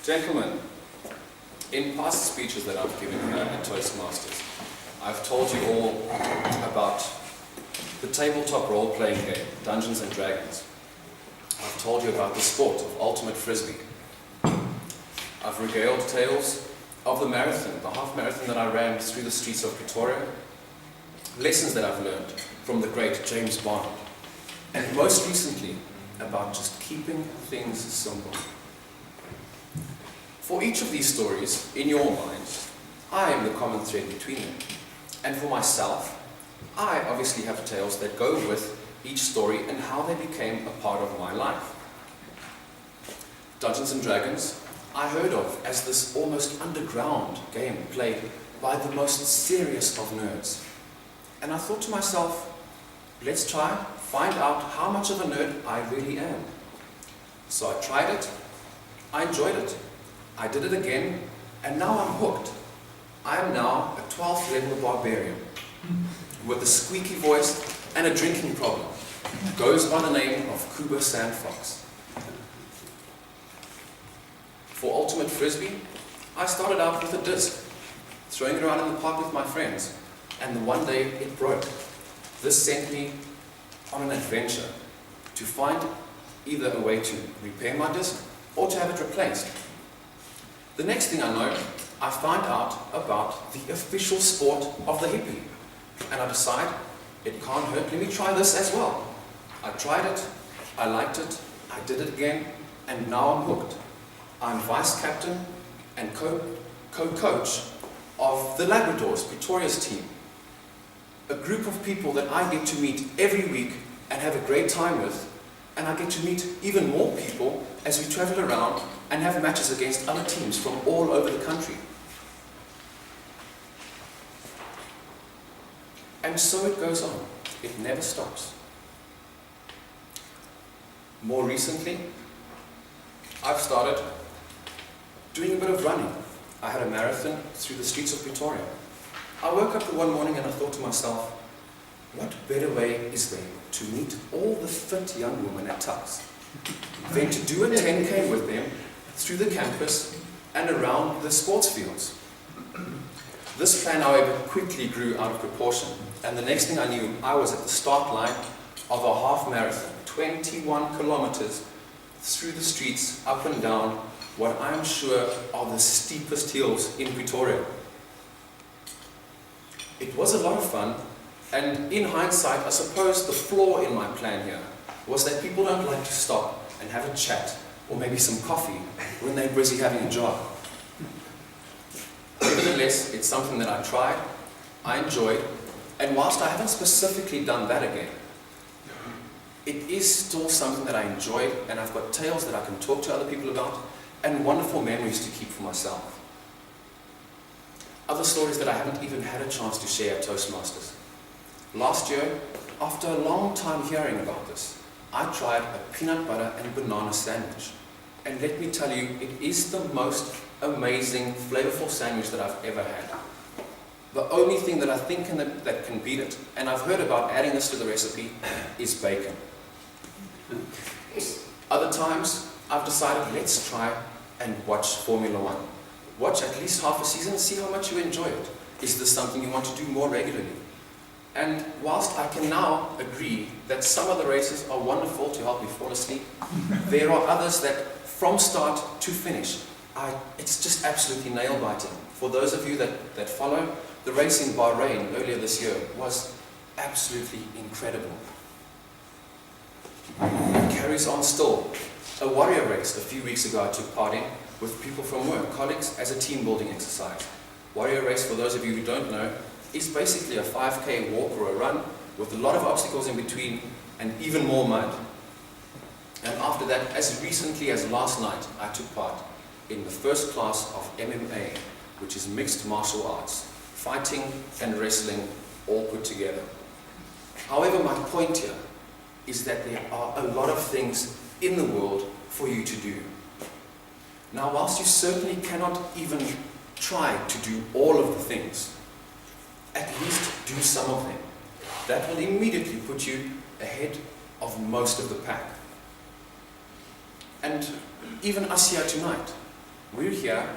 Gentlemen, in past speeches that I've given here at Toastmasters, I've told you all about the tabletop role-playing game, Dungeons and Dragons. I've told you about the sport of ultimate frisbee. I've regaled tales of the marathon, the half marathon that I ran through the streets of Pretoria, lessons that I've learned from the great James Bond, and most recently, about just keeping things simple. For each of these stories, in your minds, I am the common thread between them. And for myself, I obviously have tales that go with each story and how they became a part of my life. Dungeons and Dragons, I heard of as this almost underground game played by the most serious of nerds. And I thought to myself, let's try, find out how much of a nerd I really am. So I tried it, I enjoyed it, I did it again, and now I'm hooked. I am now a 12th level barbarian with a squeaky voice and a drinking problem. Goes by the name of Kuba Sandfox. For Ultimate Frisbee, I started out with a disc, throwing it around in the park with my friends, and the one day it broke. This sent me on an adventure to find either a way to repair my disc or to have it replaced. The next thing I know, I find out about the official sport of the hippie, and I decide it can't hurt, let me try this as well. I tried it, I liked it, I did it again, and now I'm hooked. I'm vice captain and co-coach of the Labradors, Pretoria's team. A group of people that I get to meet every week and have a great time with, and I get to meet even more people as we travel around and have matches against other teams from all over the country. And so it goes on. It never stops. More recently, I've started doing a bit of running. I had a marathon through the streets of Pretoria. I woke up one morning and I thought to myself, what better way is there to meet all the fit young women at Tux than to do a 10K with them through the campus and around the sports fields. This plan, however, quickly grew out of proportion, and the next thing I knew, I was at the start line of a half marathon, 21 kilometers through the streets, up and down what I'm sure are the steepest hills in Pretoria. It was a lot of fun, and in hindsight, I suppose the flaw in my plan here was that people don't like to stop and have a chat, or maybe some coffee, when they're busy having a job. Nevertheless, it's something that I tried, I enjoyed, and whilst I haven't specifically done that again, it is still something that I enjoyed, and I've got tales that I can talk to other people about, and wonderful memories to keep for myself. Other stories that I haven't even had a chance to share at Toastmasters. Last year, after a long time hearing about this, I tried a peanut butter and banana sandwich. And let me tell you, it is the most amazing, flavorful sandwich that I've ever had. The only thing that I think that can beat it, and I've heard about adding this to the recipe, is bacon. Other times, I've decided, let's try and watch Formula One. Watch at least half a season and see how much you enjoy it. Is this something you want to do more regularly? And whilst I can now agree that some of the races are wonderful to help me fall asleep, there are others that from start to finish, it's just absolutely nail-biting. For those of you that follow, the race in Bahrain earlier this year was absolutely incredible. It carries on still. A warrior race a few weeks ago I took part in with people from work, colleagues, as a team building exercise. Warrior race, for those of you who don't know, is basically a 5K walk or a run with a lot of obstacles in between and even more mud. And after that, as recently as last night, I took part in the first class of MMA, which is mixed martial arts, fighting and wrestling all put together. However, my point here is that there are a lot of things in the world for you to do. Now, whilst you certainly cannot even try to do all of the things, at least do some of them. That will immediately put you ahead of most of the pack. And even us here tonight, We're here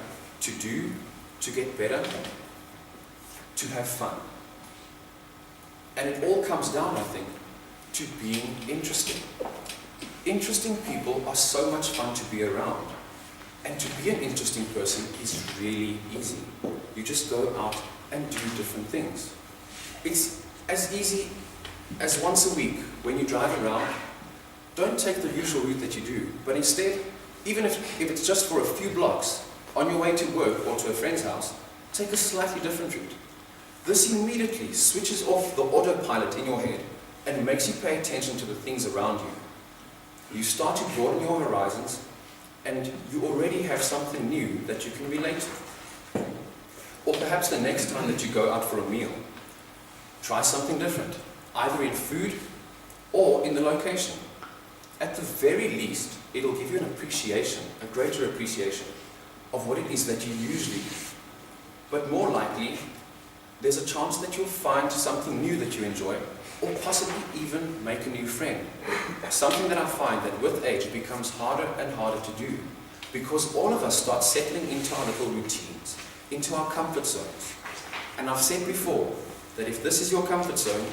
to do, to get better, to have fun. And it all comes down, I think, to being interesting. Interesting people are so much fun to be around. And to be an interesting person is really easy. You just go out and do different things. It's as easy as once a week when you drive around, don't take the usual route that you do, but instead, even if it's just for a few blocks, on your way to work or to a friend's house, take a slightly different route. This immediately switches off the autopilot in your head and makes you pay attention to the things around you. You start to broaden your horizons, and you already have something new that you can relate to. Or perhaps the next time that you go out for a meal, try something different, either in food or in the location. At the very least, it'll give you an appreciation, a greater appreciation of what it is that you usually do. But more likely, there's a chance that you'll find something new that you enjoy, or possibly even make a new friend. Something that I find that with age it becomes harder and harder to do, because all of us start settling into our little routines, into our comfort zones. And I've said before that if this is your comfort zone,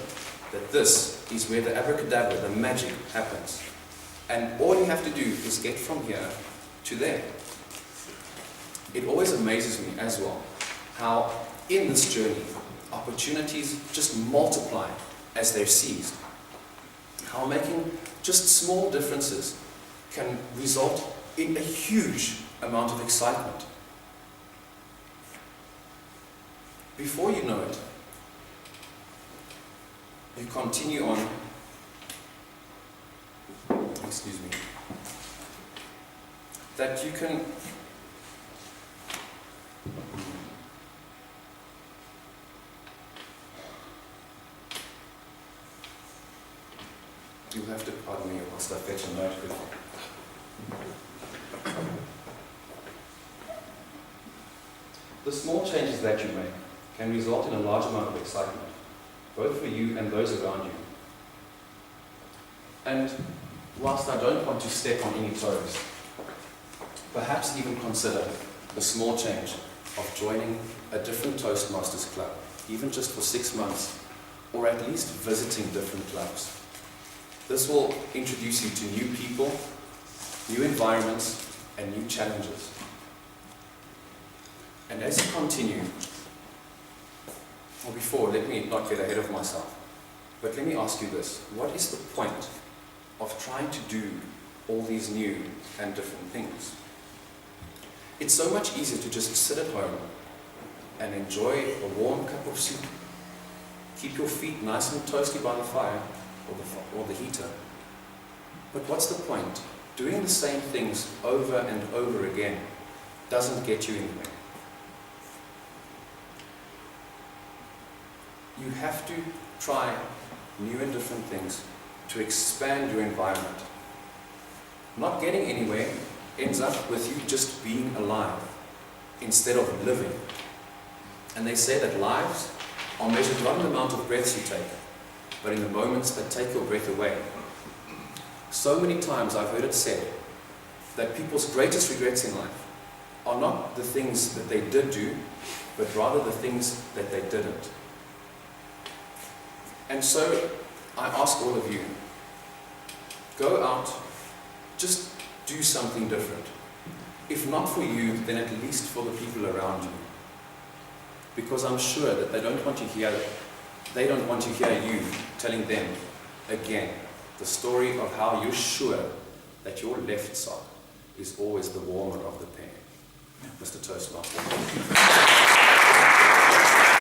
that this is where the abracadabra, the magic happens. And all you have to do is get from here to there. It always amazes me as well how in this journey opportunities just multiply as they're seized. How making just small differences can result in a huge amount of excitement. Before you know it, you continue on, that you can you'll have to pardon me whilst I fetch a note quickly. The small changes that you make can result in a large amount of excitement, both for you and those around you. And whilst I don't want to step on any toes, perhaps even consider the small change of joining a different Toastmasters club, even just for 6 months, or at least visiting different clubs. This will introduce you to new people, new environments, and new challenges. And as you continue, or before, let me not get ahead of myself, but let me ask you this. What is the point of trying to do all these new and different things? It's so much easier to just sit at home and enjoy a warm cup of soup. Keep your feet nice and toasty by the fire or the heater. But what's the point? Doing the same things over and over again doesn't get you anywhere. You have to try new and different things to expand your environment. Not getting anywhere ends up with you just being alive instead of living. And they say that lives are measured not in the amount of breaths you take, but in the moments that take your breath away. So many times I've heard it said that people's greatest regrets in life are not the things that they did do, but rather the things that they didn't. And so I ask all of you, go out, just do something different. If not for you, then at least for the people around you. Because I'm sure that they don't want to hear you telling them again the story of how you're sure that your left sock is always the warmer of the pair. Mr. Toastmaster.